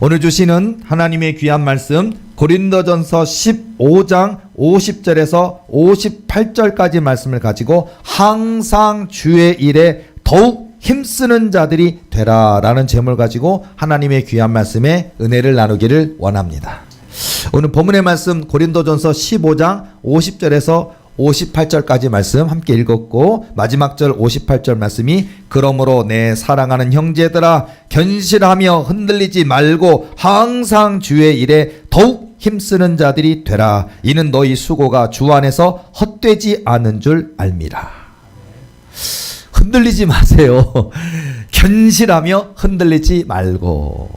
오늘 주시는 하나님의 귀한 말씀 고린도전서 15장 50절에서 58절까지 말씀을 가지고 항상 주의 일에 더욱 힘쓰는 자들이 되라라는 제목을 가지고 하나님의 귀한 말씀에 은혜를 나누기를 원합니다. 오늘 본문의 말씀 고린도전서 15장 50절에서 58절까지 말씀 함께 읽었고, 마지막 절 58절 말씀이 그러므로 내 사랑하는 형제들아 견실하며 흔들리지 말고 항상 주의 일에 더욱 힘쓰는 자들이 되라. 이는 너희 수고가 주 안에서 헛되지 않은 줄 알미라. 흔들리지 마세요. 견실하며 흔들리지 말고.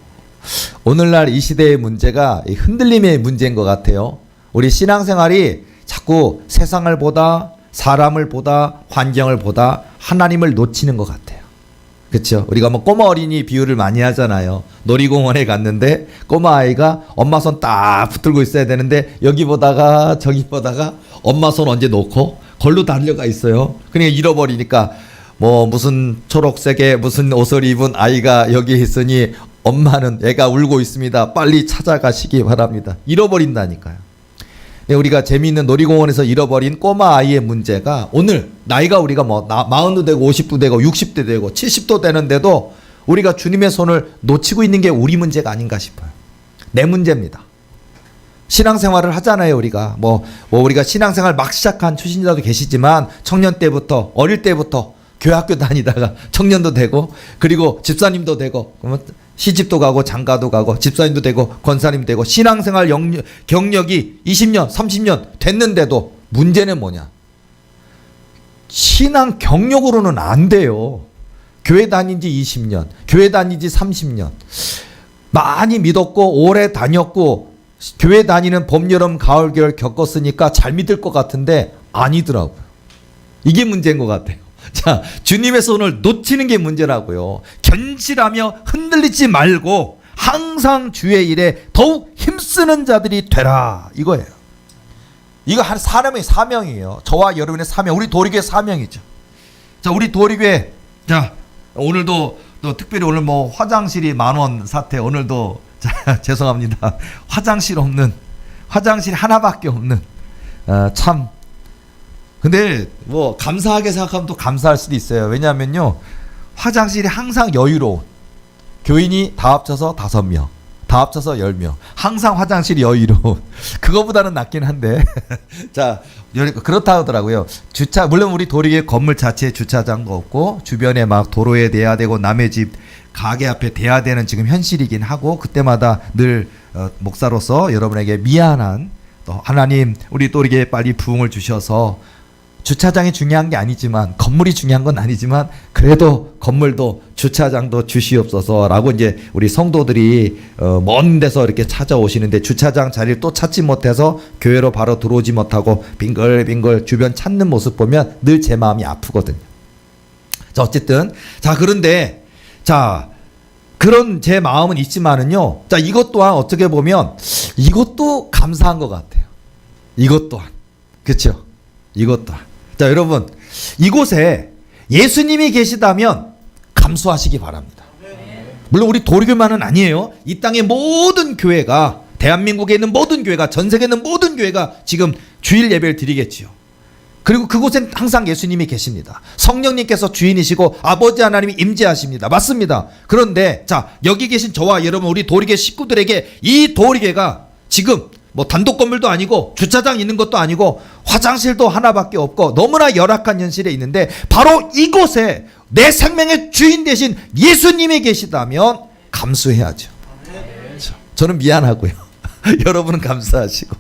오늘날 이 시대의 문제가 흔들림의 문제인 것 같아요. 우리 신앙생활이 자꾸 세상을 보다, 사람을 보다, 환경을 보다 하나님을 놓치는 것 같아요. 그렇죠? 우리가 뭐 꼬마 어린이 비유를 많이 하잖아요. 놀이공원에 갔는데 꼬마 아이가 엄마 손 딱 붙들고 있어야 되는데 여기 보다가 저기 보다가 엄마 손 언제 놓고 걸로 달려가 있어요. 그러니까 잃어버리니까 뭐 무슨 초록색의 무슨 옷을 입은 아이가 여기 있으니 엄마는 애가 울고 있습니다. 빨리 찾아가시기 바랍니다. 잃어버린다니까요. 우리가 재미있는 놀이공원에서 잃어버린 꼬마 아이의 문제가 오늘 나이가 우리가 뭐 40도 되고 50도 되고 60도 되고 70도 되는데도 우리가 주님의 손을 놓치고 있는 게 우리 문제가 아닌가 싶어요. 내 문제입니다. 신앙생활을 하잖아요. 우리가 우리가 신앙생활 막 시작한 초신자도 계시지만 청년 때부터 어릴 때부터 교회학교 다니다가 청년도 되고 그리고 집사님도 되고 시집도 가고 장가도 가고 집사님도 되고 권사님도 되고 신앙생활 경력이 20년 30년 됐는데도 문제는 뭐냐? 신앙 경력으로는 안 돼요. 교회 다닌 지 20년 교회 다닌 지 30년 많이 믿었고 오래 다녔고 교회 다니는 봄 여름 가을 겨울 겪었으니까 잘 믿을 것 같은데 아니더라고요. 이게 문제인 것 같아요. 자, 주님의 손을 놓치는 게 문제라고요. 견실하며 흔들리지 말고 항상 주의 일에 더욱 힘쓰는 자들이 되라. 이거예요. 이거 한 사람의 사명이에요. 저와 여러분의 사명, 우리 도리교회 사명이죠. 자, 우리 도리교회, 자, 오늘도 또 특별히 오늘 뭐 화장실이 10,000원 사태, 오늘도 자, 죄송합니다. 화장실 하나밖에 없는 참. 근데 뭐 감사하게 생각하면 또 감사할 수도 있어요. 왜냐하면요, 화장실이 항상 여유로운, 교인이 다 합쳐서 5명, 다 합쳐서 10명, 항상 화장실이 여유로운, 그거보다는 낫긴 한데 자, 그렇다 하더라고요. 물론 우리 도리교회 건물 자체에 주차장도 없고 주변에 막 도로에 대야 되고 남의 집 가게 앞에 대야 되는 지금 현실이긴 하고, 그때마다 늘 목사로서 여러분에게 미안한, 또 하나님 우리 도리교회에 빨리 부흥을 주셔서 주차장이 중요한 게 아니지만, 건물이 중요한 건 아니지만 그래도 건물도 주차장도 주시옵소서라고 이제 우리 성도들이 먼 데서 이렇게 찾아오시는데 주차장 자리를 또 찾지 못해서 교회로 바로 들어오지 못하고 빙글빙글 주변 찾는 모습 보면 늘 제 마음이 아프거든요. 자, 어쨌든 자, 그런데 자, 그런 제 마음은 있지만은요, 자, 이것 또한 어떻게 보면 이것도 감사한 것 같아요. 이것 또한, 그렇죠? 이것 또한. 자, 여러분, 이곳에 예수님이 계시다면 감수하시기 바랍니다. 물론 우리 도리교만은 아니에요. 이 땅의 모든 교회가, 대한민국에 있는 모든 교회가, 전 세계에 있는 모든 교회가 지금 주일 예배를 드리겠지요. 그리고 그곳엔 항상 예수님이 계십니다. 성령님께서 주인이시고 아버지 하나님이 임재하십니다. 맞습니다. 그런데 자, 여기 계신 저와 여러분, 우리 도리교회 식구들에게 이 도리교회가 지금 뭐 단독 건물도 아니고 주차장 있는 것도 아니고 화장실도 하나밖에 없고 너무나 열악한 현실에 있는데, 바로 이곳에 내 생명의 주인 되신 예수님이 계시다면 감수해야죠. 저는 미안하고요. 여러분은 감사하시고.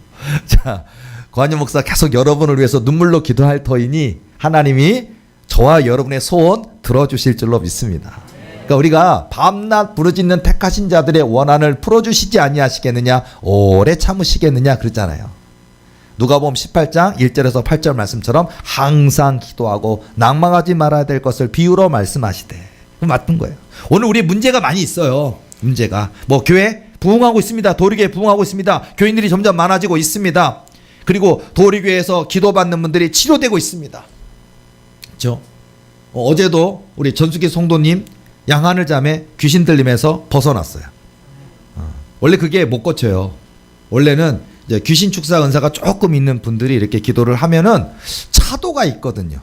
자, 고한영 목사 계속 여러분을 위해서 눈물로 기도할 터이니 하나님이 저와 여러분의 소원 들어주실 줄로 믿습니다. 그러니까 우리가 밤낮 부르짖는 택하신 자들의 원한을 풀어주시지 아니하시겠느냐, 오래 참으시겠느냐 그러잖아요. 누가복음 18장 1절에서 8절 말씀처럼 항상 기도하고 낭망하지 말아야 될 것을 비유로 말씀하시되, 맞는 거예요. 오늘 우리 문제가 많이 있어요. 문제가 뭐 교회 부흥하고 있습니다. 도리교회 부흥하고 있습니다. 교인들이 점점 많아지고 있습니다. 그리고 도리교회에서 기도받는 분들이 치료되고 있습니다. 그렇죠? 어제도 우리 전수기 성도님 양하늘 잠에 귀신 들림에서 벗어났어요. 원래 그게 못 고쳐요. 원래는 이제 귀신 축사 은사가 조금 있는 분들이 이렇게 기도를 하면은 차도가 있거든요.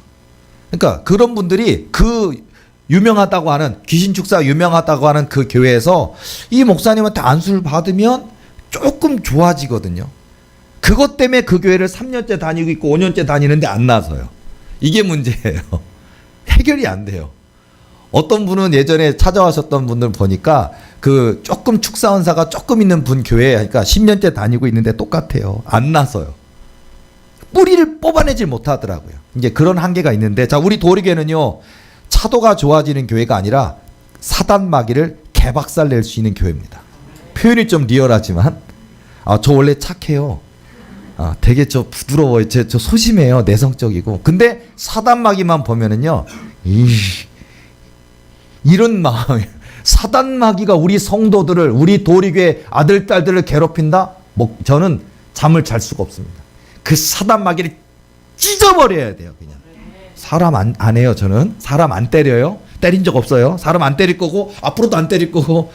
그러니까 그런 분들이 그 유명하다고 하는 귀신 축사 유명하다고 하는 그 교회에서 이 목사님한테 안수를 받으면 조금 좋아지거든요. 그것 때문에 그 교회를 3년째 다니고 있고 5년째 다니는데 안 나서요. 이게 문제예요. 해결이 안 돼요. 어떤 분은 예전에 찾아와셨던 분들 보니까 그 조금 축사 은사가 조금 있는 분 교회, 그러니까 10년째 다니고 있는데 똑같아요. 안 나서요. 뿌리를 뽑아내질 못하더라고요. 이제 그런 한계가 있는데, 자, 우리 도리교회는요, 차도가 좋아지는 교회가 아니라 사단 마귀를 개박살 낼 수 있는 교회입니다. 표현이 좀 리얼하지만, 저 원래 착해요. 되게 저 부드러워요. 저 소심해요. 내성적이고. 근데 사단 마귀만 보면은요, 이런 마음, 사단 마귀가 우리 성도들을, 우리 도리교회 아들, 딸들을 괴롭힌다? 저는 잠을 잘 수가 없습니다. 그 사단 마귀를 찢어버려야 돼요, 그냥. 사람 안 해요, 저는. 사람 안 때려요. 때린 적 없어요. 사람 안 때릴 거고, 앞으로도 안 때릴 거고.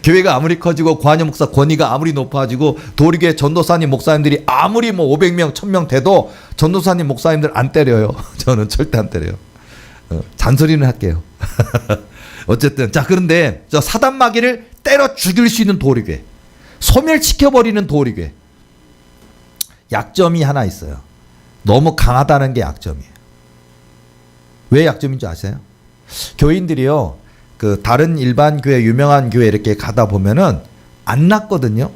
교회가 아무리 커지고, 관여 목사 권위가 아무리 높아지고, 도리교회 전도사님, 목사님들이 아무리 뭐 500명, 1000명 돼도, 전도사님, 목사님들 안 때려요. 저는 절대 안 때려요. 잔소리는 할게요. 어쨌든 자, 그런데 저 사단 마귀를 때려 죽일 수 있는 도리교회, 소멸시켜버리는 도리교회, 약점이 하나 있어요. 너무 강하다는 게 약점이에요. 왜 약점인 줄 아세요? 교인들이요, 그 다른 일반 교회, 유명한 교회 이렇게 가다 보면은 안 낫거든요.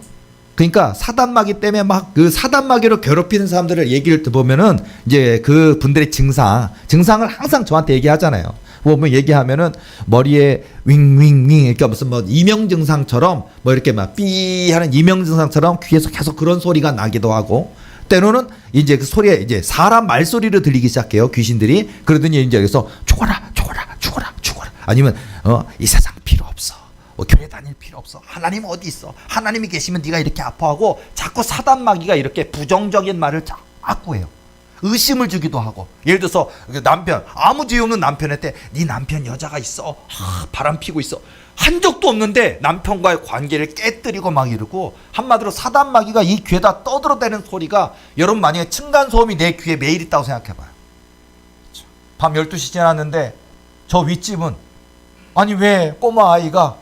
그러니까 사단 마귀 때문에 막 그 사단 마귀로 괴롭히는 사람들을 얘기를 들어보면은 이제 그 분들의 증상을 항상 저한테 얘기하잖아요. 보면 얘기하면은 머리에 윙윙윙, 그러니까 무슨 뭐 이명 증상처럼 뭐 이렇게 막 삐 하는 이명 증상처럼 귀에서 계속 그런 소리가 나기도 하고, 때로는 이제 그 소리에 이제 사람 말소리로 들리기 시작해요, 귀신들이. 그러더니 이제 여기서 죽어라, 죽어라, 죽어라, 죽어라. 아니면 이 세상 필요 없어. 교회 다닐 필요 없어. 하나님 어디 있어? 하나님이 계시면 네가 이렇게 아파하고, 자꾸 사단 마귀가 이렇게 부정적인 말을 자꾸 해요. 의심을 주기도 하고. 예를 들어서 남편, 아무 죄 없는 남편한테 네 남편 여자가 있어, 바람 피고 있어, 한 적도 없는데 남편과의 관계를 깨뜨리고 막 이러고, 한마디로 사단 마귀가 이 귀에다 떠들어대는 소리가, 여러분 만약에 층간소음이 내 귀에 매일 있다고 생각해봐요. 밤 12시 지났는데 저 윗집은, 아니 왜 꼬마 아이가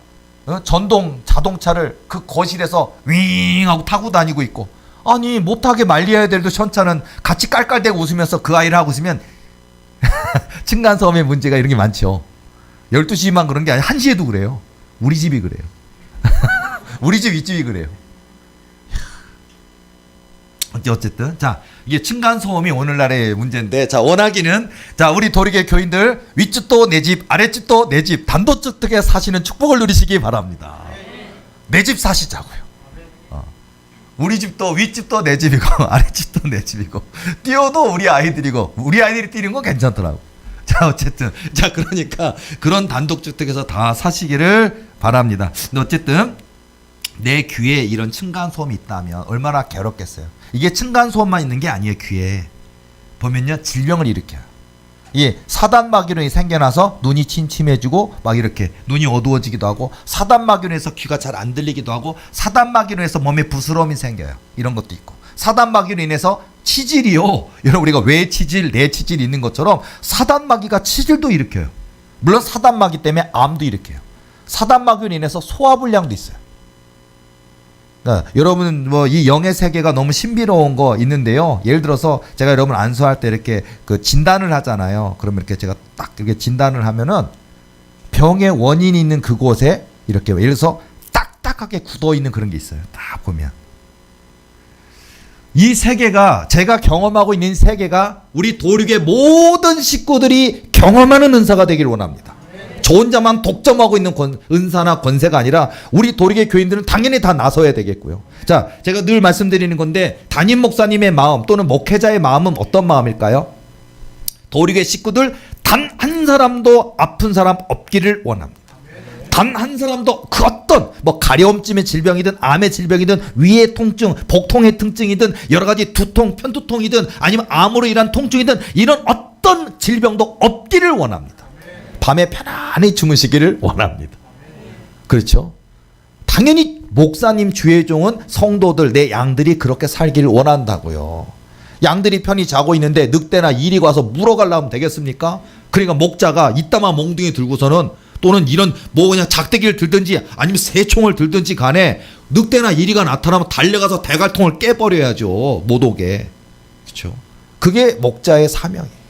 전동 자동차를 그 거실에서 윙 하고 타고 다니고 있고, 아니 못하게 말려야 될 현차는 같이 깔깔대고 웃으면서 그 아이를 하고 있으면 층간소음의 문제가 이런 게 많죠. 12시만 그런 게 아니라 1시에도 그래요. 우리 집이 그래요. 우리 집 윗집이 그래요. 어쨌든 자, 이게 층간소음이 오늘날의 문제인데, 자, 원하기는, 자, 우리 도리교회 교인들 윗집도 내 집, 아랫집도 내 집, 단독주택에 사시는 축복을 누리시기 바랍니다. 내 집 사시자고요. 우리 집도 윗집도 내 집이고 아랫집도 내 집이고, 뛰어도 우리 아이들이고, 우리 아이들이 뛰는 건 괜찮더라고. 자, 어쨌든 자, 그러니까 그런 단독주택에서 다 사시기를 바랍니다. 근데 어쨌든 내 귀에 이런 층간소음이 있다면 얼마나 괴롭겠어요. 이게 층간소음만 있는 게 아니에요. 귀에 보면요, 질병을 일으켜요. 이게 사단 마귀로 생겨나서 눈이 침침해지고 막 이렇게 눈이 어두워지기도 하고, 사단 마귀로 해서 귀가 잘 안 들리기도 하고, 사단 마귀로 해서 몸에 부스러움이 생겨요. 이런 것도 있고, 사단 마귀로 인해서 치질이요, 여러분 우리가 외 치질, 내 치질이 있는 것처럼 사단 마귀가 치질도 일으켜요. 물론 사단 마귀 때문에 암도 일으켜요. 사단 마귀로 인해서 소화불량도 있어요. 그러니까 여러분 뭐 이 영의 세계가 너무 신비로운 거 있는데요. 예를 들어서 제가 여러분 안수할 때 이렇게 그 진단을 하잖아요. 그러면 이렇게 제가 딱 이렇게 진단을 하면은 병의 원인이 있는 그곳에 이렇게 예를 들어서 딱딱하게 굳어 있는 그런 게 있어요. 딱 보면 이 세계가, 제가 경험하고 있는 세계가 우리 도륙의 모든 식구들이 경험하는 은사가 되기를 원합니다. 저 혼자만 독점하고 있는 은사나 권세가 아니라 우리 도륙의 교인들은 당연히 다 나서야 되겠고요. 자, 제가 늘 말씀드리는 건데, 담임 목사님의 마음 또는 목회자의 마음은 어떤 마음일까요? 도륙의 식구들 단 한 사람도 아픈 사람 없기를 원합니다. 단 한 사람도 그 어떤 뭐 가려움증의 질병이든 암의 질병이든 위의 통증, 복통의 통증이든 여러 가지 두통, 편두통이든 아니면 암으로 인한 통증이든 이런 어떤 질병도 없기를 원합니다. 밤에 편안히 주무시기를 원합니다. 그렇죠? 당연히 목사님 주의종은 성도들, 내 양들이 그렇게 살기를 원한다고요. 양들이 편히 자고 있는데 늑대나 이리 와서 물어가려면 되겠습니까? 그러니까 목자가 이따만 몽둥이 들고서는, 또는 이런 뭐 그냥 작대기를 들든지 아니면 새총을 들든지 간에 늑대나 이리가 나타나면 달려가서 대갈통을 깨버려야죠. 못 오게. 그렇죠? 그게 목자의 사명이에요.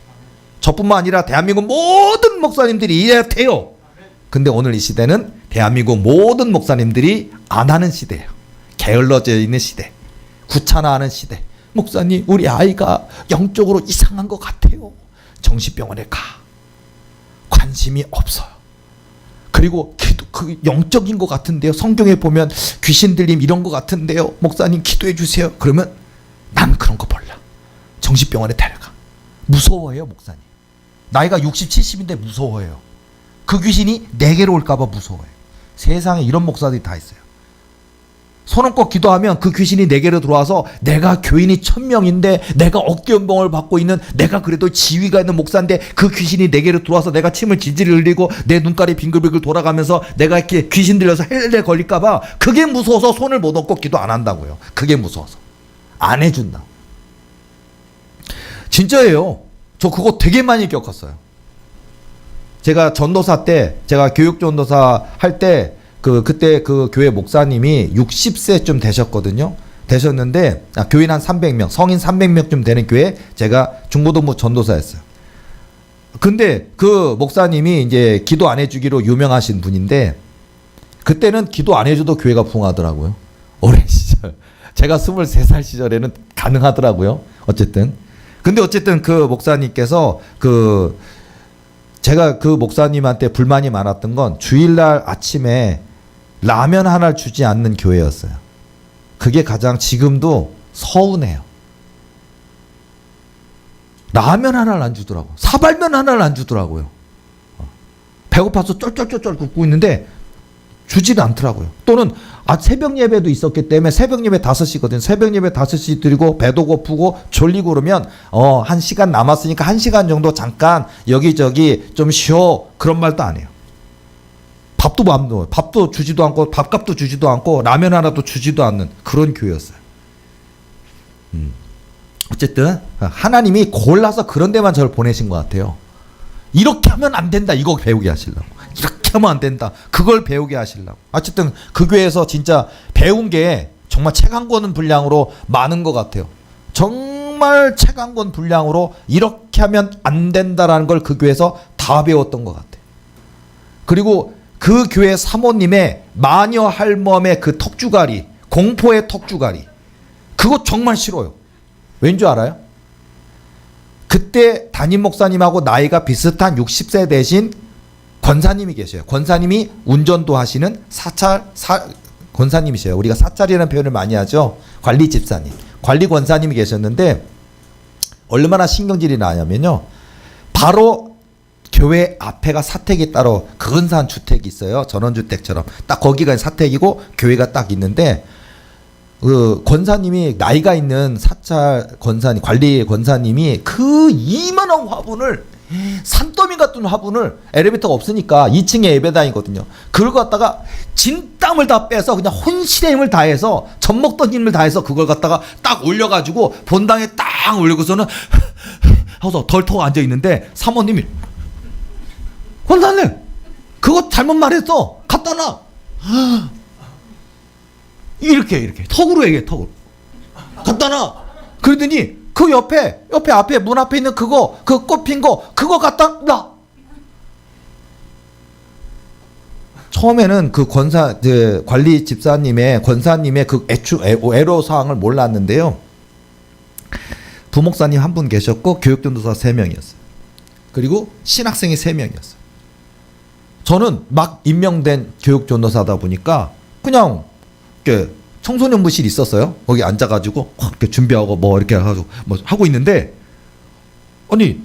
저뿐만 아니라 대한민국 모든 목사님들이 이래야 돼요. 근데 오늘 이 시대는 대한민국 모든 목사님들이 안 하는 시대예요. 게을러져 있는 시대. 귀찮아하는 시대. 목사님, 우리 아이가 영적으로 이상한 것 같아요. 정신병원에 가. 관심이 없어요. 그리고 그 영적인 것 같은데요. 성경에 보면 귀신 들림 이런 것 같은데요. 목사님 기도해 주세요. 그러면 난 그런 거 몰라. 정신병원에 데려가. 무서워해요, 목사님. 나이가 60, 70인데 무서워해요. 그 귀신이 내게로 올까봐 무서워해요. 세상에 이런 목사들이 다 있어요. 손 얹고 기도하면 그 귀신이 내게로 들어와서, 내가 교인이 1000명인데 내가 어깨연봉을 받고 있는, 내가 그래도 지위가 있는 목사인데 그 귀신이 내게로 들어와서 내가 침을 질질 흘리고 내 눈깔이 빙글빙글 돌아가면서 내가 이렇게 귀신 들려서 헬레 걸릴까봐, 그게 무서워서 손을 못 얹고 기도 안 한다고요. 그게 무서워서 안 해준다. 진짜예요. 저 그거 되게 많이 겪었어요. 제가 전도사 때, 제가 교육 전도사 할 때, 그때 그 교회 목사님이 60세쯤 되셨거든요. 되셨는데, 교인 한 300명, 성인 300명쯤 되는 교회 제가 중고등부 전도사였어요. 근데 그 목사님이 이제 기도 안 해주기로 유명하신 분인데, 그때는 기도 안 해줘도 교회가 부흥하더라고요. 오랜 시절. 제가 23살 시절에는 가능하더라고요. 어쨌든. 근데 어쨌든 그 목사님께서 제가 그 목사님한테 불만이 많았던 건 주일날 아침에 라면 하나를 주지 않는 교회였어요. 그게 가장 지금도 서운해요. 라면 하나를 안 주더라고. 사발면 하나를 안 주더라고요. 배고파서 쩔쩔쩔쩔 굽고 있는데 주지를 않더라고요. 또는 새벽 예배도 있었기 때문에, 새벽 예배 5시거든요. 새벽 예배 5시 드리고 배도 고프고 졸리고 그러면 1시간 남았으니까 1시간 정도 잠깐 여기저기 좀 쉬어. 그런 말도 안 해요. 밥도 주지도 않고, 밥값도 주지도 않고, 라면 하나도 주지도 않는 그런 교회였어요. 어쨌든 하나님이 골라서 그런 데만 저를 보내신 것 같아요. 이렇게 하면 안 된다, 이거 배우게 하시려고. 이렇게 하면 안 된다, 그걸 배우게 하시려고. 어쨌든 그 교회에서 진짜 배운 게 정말 책 한 권 분량으로 많은 것 같아요. 정말 책 한 권 분량으로 이렇게 하면 안 된다라는 걸 그 교회에서 다 배웠던 것 같아요. 그리고 그 교회 사모님의 마녀 할멈의 그 턱주가리, 공포의 턱주가리, 그거 정말 싫어요. 왠지 알아요? 그때 담임 목사님하고 나이가 비슷한 60세 되신 권사님이 계셔요. 권사님이 운전도 하시는 권사님이셔요. 우리가 사찰이라는 표현을 많이 하죠. 관리 집사님, 관리 권사님이 계셨는데, 얼마나 신경질이 나냐면요, 바로 교회 앞에가 사택이 따로 근사한 주택이 있어요. 전원주택처럼 딱 거기가 사택이고 교회가 딱 있는데, 그 권사님이, 나이가 있는 사찰 권사님, 관리 권사님이 그 이만한 화분을, 산더미 같은 화분을, 엘리베이터가 없으니까 2층에 예배당이거든요. 그걸 갖다가 진땀을 다 빼서 그냥 혼신의 힘을 다해서, 젖 먹던 힘을 다해서 그걸 갖다가 딱 올려가지고 본당에 딱 올리고서는 하고서 덜터 앉아 있는데, 사모님이, 권사님 그거 잘못 말했어, 갖다 놔. 이렇게 턱으로 얘기해. 턱으로 갖다 놔. 그러더니 그 앞에 문 앞에 있는 그거, 그 꽃핀 거, 그거 갖다 놔. 처음에는 그 관리 집사님의, 권사님의 그 애로사항을 몰랐는데요, 부목사님 한 분 계셨고 교육전도사 3명이었어요. 그리고 신학생이 3명이었어요. 저는 막 임명된 교육전도사다 보니까 그냥 이렇게 청소년부실이 있었어요. 거기 앉아가지고 이렇게 준비하고 뭐 이렇게 해가지고 뭐 하고 있는데, 아니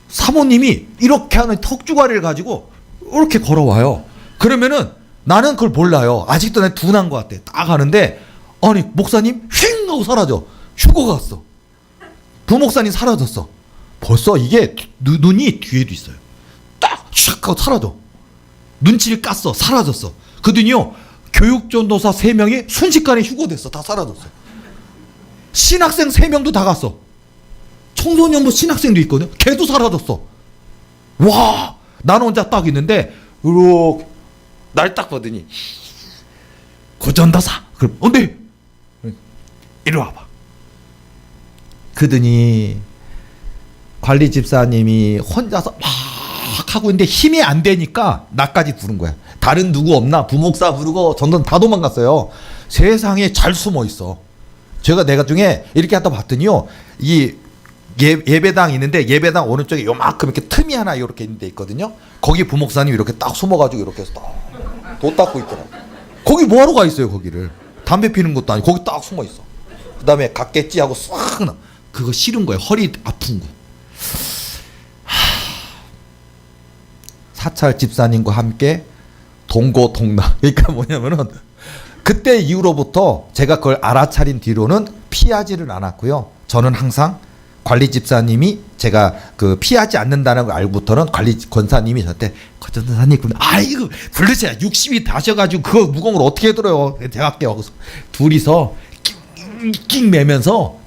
사모님이 이렇게 하는 턱주가리를 가지고 이렇게 걸어와요. 그러면은 나는 그걸 몰라요. 아직도 내 둔한 것 같아. 딱 하는데, 아니 목사님 휙 하고 사라져. 휴고 갔어. 부목사님 사라졌어. 벌써 이게 눈이 뒤에도 있어요. 딱 슉 하고 사라져. 눈치를 깠어. 사라졌어. 그더니요, 교육전도사 3명이 순식간에 휴거됐어. 다 사라졌어. 신학생 3명도 다 갔어. 청소년부 신학생도 있거든. 걔도 사라졌어. 와, 나는 혼자 딱 있는데 이렇게 날 딱 보더니 고전도사. 그럼 네. 이리 와봐. 그러더니 관리 집사님이 혼자서 막 하고 있는데 힘이 안 되니까 나까지 부른 거야. 다른 누구 없나? 부목사 부르고 전도사 다 도망갔어요. 세상에 잘 숨어 있어. 내가 중에 이렇게 하다 봤더니요, 이 예배당 있는데 예배당 오른쪽에 요만큼 이렇게 틈이 하나 이렇게 있는 데 있거든요. 거기 부목사님 이렇게 딱 숨어가지고 이렇게 해서 도 닦고 있더라고. 거기 뭐하러 가 있어요? 거기를 담배 피는 것도 아니고 거기 딱 숨어 있어. 그 다음에 갔겠지 하고 싹 나. 그거 싫은 거예요. 허리 아픈 거. 사찰 집사님과 함께 동고동락. 그러니까 뭐냐면은 그때 이후로부터 제가 그걸 알아차린 뒤로는 피하지를 않았고요. 저는 항상 관리 집사님이 제가 그 피하지 않는다는 걸 알고부터는 관리 권사님이 저한테 권사님 아이고 불르세요. 60이 다셔가지고 그거 무거운 걸 어떻게 들어요? 제가 할게요. 그래서 둘이서 낑낑 매면서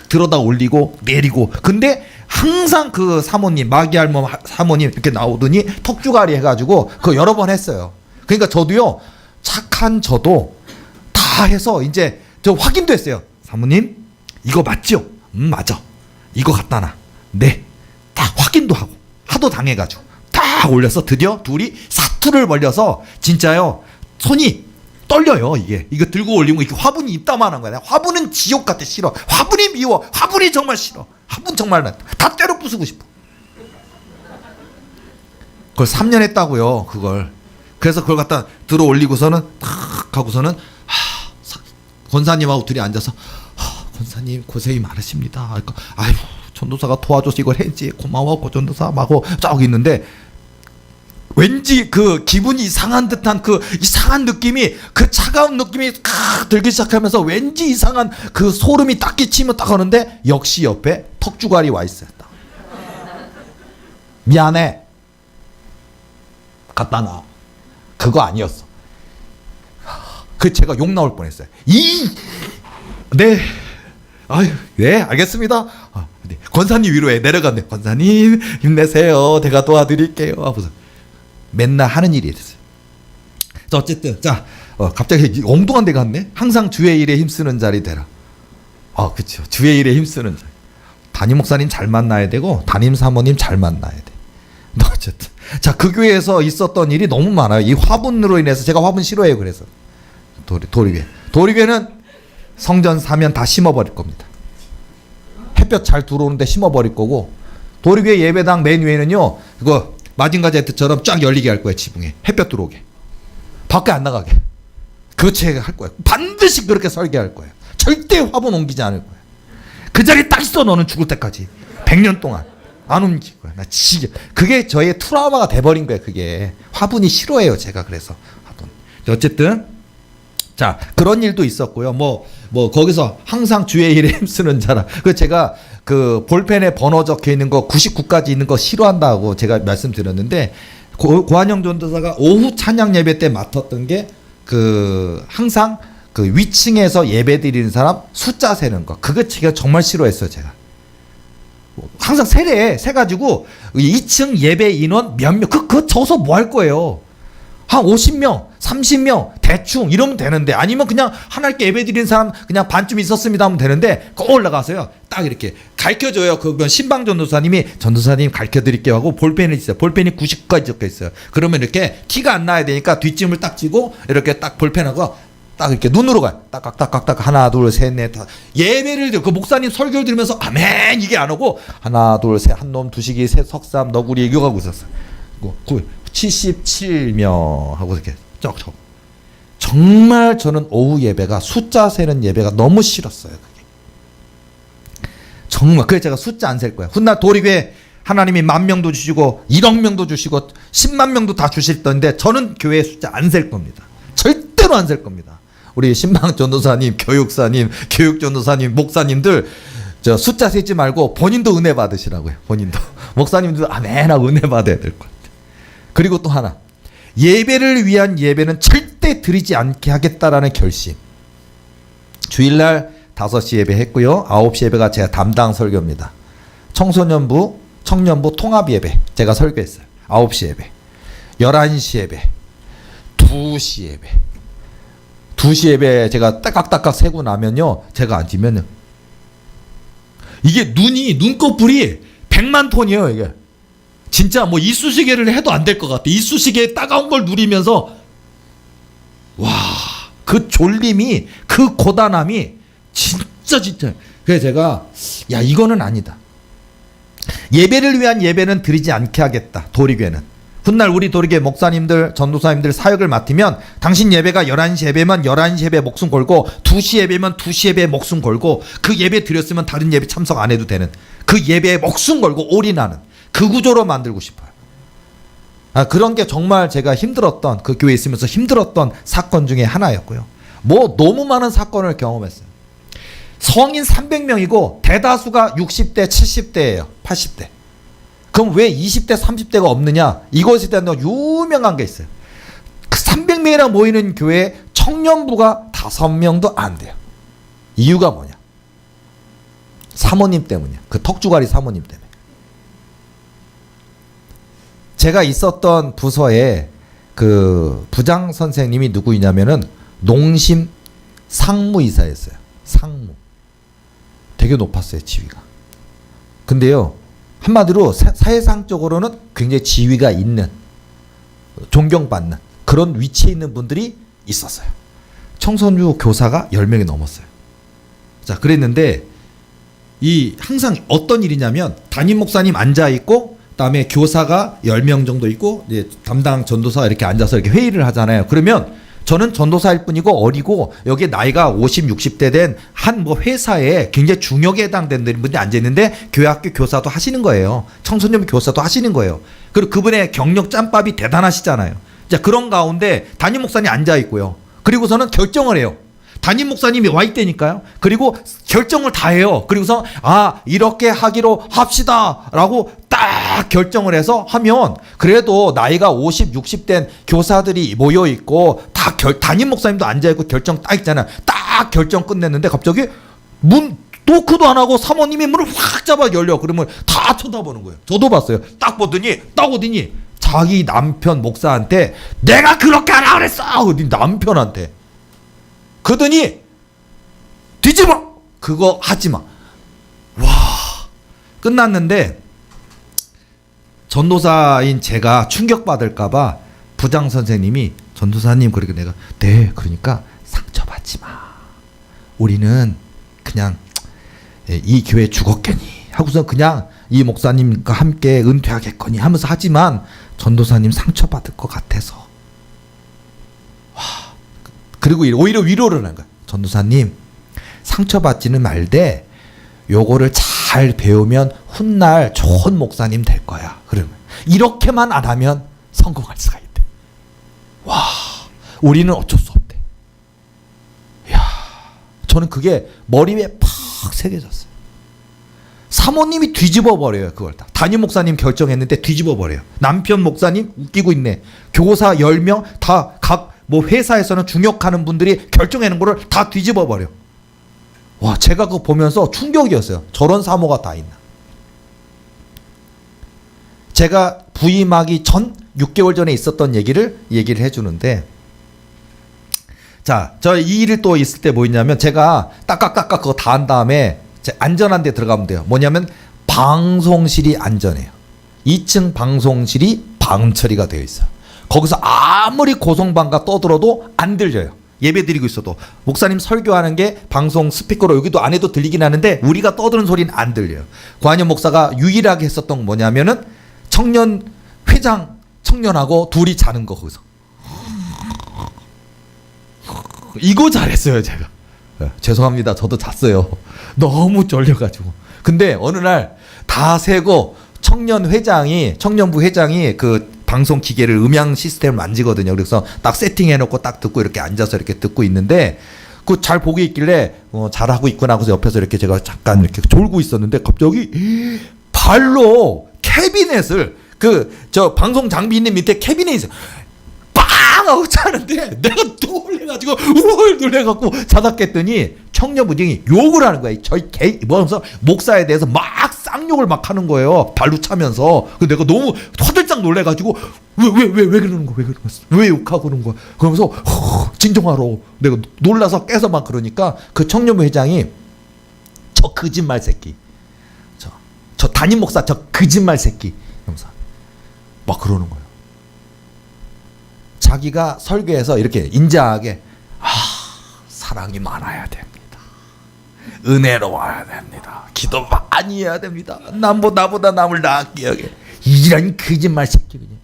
들어다 올리고 내리고. 근데 항상 그 사모님 마귀알몸 사모님 이렇게 나오더니 턱주가리 해가지고 그거 여러 번 했어요. 그러니까 저도요, 착한 저도 다 해서 이제 저 확인도 했어요. 사모님 이거 맞죠? 맞아. 이거 갖다 놔. 네. 딱 확인도 하고 하도 당해가지고 딱 올려서 드디어 둘이 사투를 벌려서 진짜요, 손이 떨려요. 이거 들고 올리면 이렇게 화분이 입다만한 거야. 화분은 지옥 같아. 싫어. 화분이 미워. 화분이 정말 싫어. 화분 정말 다 때려 부수고 싶어. 그걸 3년 했다고요. 그걸. 그래서 그걸 갖다 들어 올리고서는 탁 하고서는 권사님하고 둘이 앉아서 권사님 고생이 많으십니다. 그러니까 아유 전도사가 도와줘서 이걸 했지 고마워 고전도사 하고 쫙 있는데 왠지 그 기분이 이상한 듯한 그 이상한 느낌이, 그 차가운 느낌이 들기 시작하면서 왠지 이상한 그 소름이 딱 끼치면 딱 하는데 역시 옆에 턱주갈이 와 있어요. 미안해. 갖다 놔. 그거 아니었어. 그 제가 욕 나올 뻔했어요. 네. 아유, 네, 알겠습니다. 네. 권사님 위로해. 내려갔네. 권사님 힘내세요. 제가 도와드릴게요. 하고서 맨날 하는 일이 됐어요. 자, 어쨌든 갑자기 엉뚱한 데 갔네. 항상 주의 일에 힘쓰는 자리 되라. 그렇죠. 주의 일에 힘쓰는 자리. 담임 목사님 잘 만나야 되고 담임 사모님 잘 만나야 돼. 어쨌든 그 교회에서 있었던 일이 너무 많아요. 이 화분으로 인해서 제가 화분 싫어해요. 그래서 도리교회는 성전 사면 다 심어버릴 겁니다. 햇볕 잘 들어오는데 심어버릴 거고, 도리교회 예배당 맨 위에는요, 그거 마징가 제트처럼 쫙 열리게 할 거야. 지붕에 햇볕 들어오게, 밖에 안 나가게 그렇게 할 거야. 반드시 그렇게 설계할 거야. 절대 화분 옮기지 않을 거야. 그 자리에 딱 있어. 너는 죽을 때까지 100년 동안 안 옮길 거야. 나 그게 저의 트라우마가 돼버린 거야. 그게 화분이 싫어해요. 제가 그래서 화분. 어쨌든 그런 일도 있었고요. 뭐 거기서 항상 주의 일에 힘쓰는 자라. 그 제가 그 볼펜에 번호 적혀 있는 거 99까지 있는 거 싫어한다고 제가 말씀드렸는데, 고한영 전도사가 오후 찬양 예배 때 맡았던 게 그 항상 그 위층에서 예배 드리는 사람 숫자 세는 거. 그거 제가 정말 싫어했어요. 제가 항상 세가지고 2층 예배 인원 몇 명 그거 적어서 뭐 할 거예요. 한 50명, 30명 대충 이러면 되는데, 아니면 그냥 하나님께 예배 드리는 사람 그냥 반쯤 있었습니다 하면 되는데, 꼭 올라가서요 딱 이렇게 가르쳐줘요. 그건 신방 전도사님 가르쳐드릴게요 하고 볼펜이 있어요. 볼펜이 90까지 적혀 있어요. 그러면 이렇게 티가 안 나야 되니까 뒷짐을 딱 쥐고 이렇게 딱 볼펜하고 딱 이렇게 눈으로 가요. 딱딱딱딱 하나 둘 셋 넷 다섯. 예배를 그 목사님 설교를 들으면서 아멘 이게 안 오고 하나 둘 셋 한놈 두식이 셋 석삼 너구리 이거 하고 있었어요. 77명 하고 이렇게 쩍. 정말 저는 오후 예배가 숫자 세는 예배가 너무 싫었어요. 그게. 정말. 그래서 제가 숫자 안 셀 거야. 훗날 도리교회 하나님이 10,000명도 주시고 1억 명도 주시고 10만 명도 다 주실 텐데 저는 교회 숫자 안 셀 겁니다. 절대로 안 셀 겁니다. 우리 신방 전도사님, 교육사님, 교육전도사님, 목사님들 저 숫자 세지 말고 본인도 은혜 받으시라고요. 본인도. 목사님도 아멘하고 은혜 받아야 될 것 같아요. 그리고 또 하나, 예배를 위한 예배는 절대 절대 드리지 않게 하겠다라는 결심. 주일날 5시 예배 했고요. 9시 예배가 제가 담당 설교입니다. 청소년부, 청년부 통합 예배 제가 설교했어요. 9시 예배, 11시 예배, 2시 예배. 2시 예배 제가 따깍따깍 세고 나면요. 제가 앉으면은 이게 눈꺼풀이 100만 톤이에요, 이게. 진짜 뭐 이쑤시개를 해도 안 될 것 같아. 이쑤시개에 따가운 걸 누리면서 와, 그 졸림이, 그 고단함이 진짜. 그래서 제가 야, 이거는 아니다. 예배를 위한 예배는 드리지 않게 하겠다. 도리교회는. 훗날 우리 도리교회 목사님들, 전도사님들 사역을 맡으면 당신 예배가 11시 예배면 11시 예배 목숨 걸고 2시 예배면 2시 예배에 목숨 걸고 그 예배 드렸으면 다른 예배 참석 안 해도 되는 그 예배에 목숨 걸고 올인하는 그 구조로 만들고 싶어요. 그런 게 정말 제가 힘들었던, 그 교회에 있으면서 힘들었던 사건 중에 하나였고요. 뭐 너무 많은 사건을 경험했어요. 성인 300명이고 대다수가 60대, 70대예요. 80대. 그럼 왜 20대, 30대가 없느냐? 이것에 대한 유명한 게 있어요. 그 300명이나 모이는 교회에 청년부가 5명도 안 돼요. 이유가 뭐냐? 사모님 때문이야. 그 턱주가리 사모님 때문에. 제가 있었던 부서에 그 부장 선생님이 누구이냐면은 농심 상무이사였어요. 상무. 되게 높았어요, 지위가. 근데요, 한마디로 사회상적으로는 굉장히 지위가 있는, 존경받는 그런 위치에 있는 분들이 있었어요. 청소년 교사가 10명이 넘었어요. 자, 그랬는데 항상 어떤 일이냐면 담임 목사님 앉아 있고 그다음에 교사가 10명 정도 있고 이제 담당 전도사 이렇게 앉아서 이렇게 회의를 하잖아요. 그러면 저는 전도사일 뿐이고 어리고 여기에 나이가 50, 60대 된 한 뭐 회사에 굉장히 중역에 해당되는 분이 앉아 있는데 교회학교 교사도 하시는 거예요. 청소년 교사도 하시는 거예요. 그리고 그분의 경력 짬밥이 대단하시잖아요. 자, 그런 가운데 담임 목사님이 앉아 있고요. 그리고서는 결정을 해요. 담임 목사님이 와 있다니까요. 그리고 결정을 다 해요. 그리고서 이렇게 하기로 합시다라고 딱 결정을 해서 하면 그래도 나이가 50, 60 된 교사들이 모여 있고 다 담임 목사님도 앉아 있고 결정 딱 있잖아요. 딱 결정 끝냈는데 갑자기 문 노크도 안 하고 사모님이 문을 확 잡아 열려. 그러면 다 쳐다보는 거예요. 저도 봤어요. 딱 보더니 자기 남편 목사한테 내가 그렇게 하라 그랬어. 어디 남편한테. 그러더니 뒤집어! 그거 하지마. 와, 끝났는데 전도사인 제가 충격받을까봐 부장 선생님이 전도사님, 그러니까 내가 네, 그러니까 상처받지마. 우리는 그냥 이 교회 죽었겠니 하고서 그냥 이 목사님과 함께 은퇴하겠거니 하면서 하지만 전도사님 상처받을 것 같아서. 그리고 오히려 위로를 한 거야. 전도사님, 상처받지는 말되 요거를 잘 배우면 훗날 좋은 목사님 될 거야. 그러면 이렇게만 안 하면 성공할 수가 있대. 와, 우리는 어쩔 수 없대. 이야, 저는 그게 머리 위에 팍 새겨졌어요. 사모님이 뒤집어 버려요. 그걸 다. 담임 목사님 결정했는데 뒤집어 버려요. 남편 목사님 웃기고 있네. 교사 10명 다 각 뭐 회사에서는 중역하는 분들이 결정하는 거를 다 뒤집어 버려. 와, 제가 그거 보면서 충격이었어요. 저런 사모가 다 있나. 제가 부임하기 전 6개월 전에 있었던 얘기를 해주는데, 자, 저 이 일이 또 있을 때 뭐 있냐면 제가 딱깍딱깍 그거 다 한 다음에 안전한 데 들어가면 돼요. 뭐냐면 방송실이 안전해요. 2층 방송실이 방음 처리가 되어 있어요. 거기서 아무리 고성방가 떠들어도 안 들려요. 예배 드리고 있어도 목사님 설교하는 게 방송 스피커로 여기도 안에도 들리긴 하는데 우리가 떠드는 소리는 안 들려요. 관현 목사가 유일하게 했었던 건 뭐냐면은 회장 청년하고 둘이 자는 거. 거기서 이거 잘했어요. 제가 죄송합니다. 저도 잤어요. 너무 졸려가지고. 근데 어느 날 다 세고 청년부 회장이 그 방송 기계를 음향 시스템을 만지거든요. 그래서 딱 세팅해놓고 딱 듣고 이렇게 앉아서 이렇게 듣고 있는데 그 잘 보고 있길래 잘하고 있구나 하고서 옆에서 이렇게 제가 잠깐 이렇게 졸고 있었는데 갑자기 발로 캐비넷을 저 방송 장비 있는 밑에 캐비넷이 있어요. 빵 자다가고 자는데 내가 놀래가지고 우울 놀래갖고 자다 깼더니 청년부장이 욕을 하는 거야. 저희 개 뭐하면서 목사에 대해서 막 쌍욕을 막 하는 거예요. 발로 차면서. 근데 내가 너무 화들짝 놀래가지고 왜 그러는 거야? 왜 그러는 거야? 왜 욕하고 그러는 거야? 그러면서 진정하러 내가 놀라서 깨서 막 그러니까 그 청년부 회장이 저 거짓말 새끼, 저 담임 목사 저 거짓말 새끼, 이러면서 막 그러는 거예요. 자기가 설교에서 이렇게 인자하게 사랑이 많아야 됩니다. 은혜로워야 됩니다. 기도 많이 해야 됩니다. 나보다 남을 낫게 여겨. 이런 거짓말 새끼 그냥.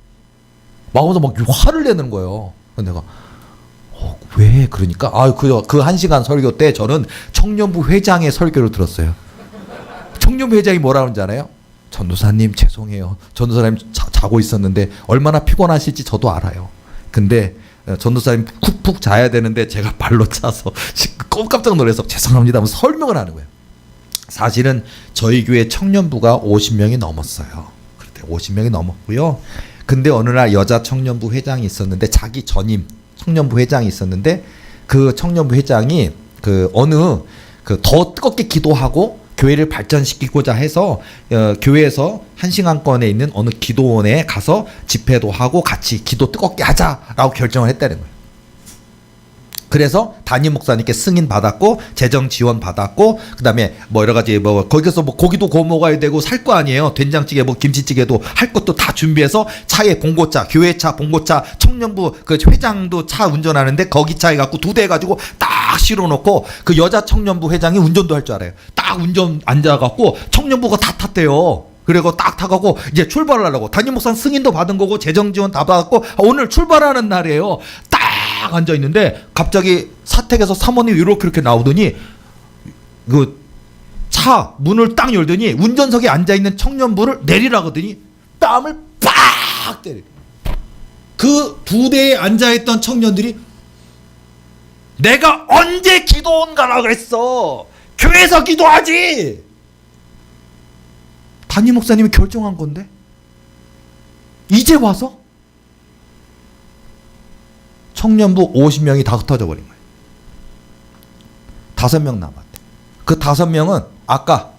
막 하면서 막 화를 내는 거예요. 내가 왜 그러니까 그 1시간 설교 때 저는 청년부 회장의 설교를 들었어요. 청년부 회장이 뭐라 그러는지 알아요? 전도사님 죄송해요. 전도사님 자고 있었는데 얼마나 피곤하실지 저도 알아요. 근데 전도사님 푹푹 자야 되는데 제가 발로 차서 깜짝 놀라서 죄송합니다 하면서 설명을 하는 거예요. 사실은 저희 교회 청년부가 50명이 넘었어요. 그때 50명이 넘었고요. 근데 어느 날 여자 청년부 회장이 있었는데 자기 전임 청년부 회장이 있었는데 그 청년부 회장이 더 뜨겁게 기도하고 교회를 발전시키고자 해서 교회에서 1시간권에 있는 어느 기도원에 가서 집회도 하고 같이 기도 뜨겁게 하자라고 결정을 했다는 거예요. 그래서 담임 목사님께 승인 받았고 재정 지원 받았고 그다음에 뭐 여러 가지 거기서 고기도 구워 먹어야 되고 살 거 아니에요. 된장찌개 김치찌개도 할 것도 다 준비해서 차에 봉고차, 교회차, 봉고차, 청년부 그 회장도 차 운전하는데 거기 차에 갖고 2대 해가지고 딱 실어놓고 그 여자 청년부 회장이 운전도 할 줄 알아요. 딱 운전 앉아갖고 청년부가 다 탔대요. 그리고 딱 타가고 이제 출발을 하려고 담임 목사 승인도 받은 거고 재정 지원 다 받았고 오늘 출발하는 날이에요. 딱 앉아 있는데 갑자기 사택에서 사모님이 이렇게 나오더니 그 차 문을 딱 열더니 운전석에 앉아 있는 청년부를 내리라 그러더니 뺨을 팍 때려. 그 2대에 앉아 있던 청년들이 내가 언제 기도원 가라 그랬어. 교회에서 기도하지. 담임 목사님이 결정한 건데 이제 와서 청년부 50명이 다 흩어져 버린 거예요. 5명 남았대. 그 5명은 아까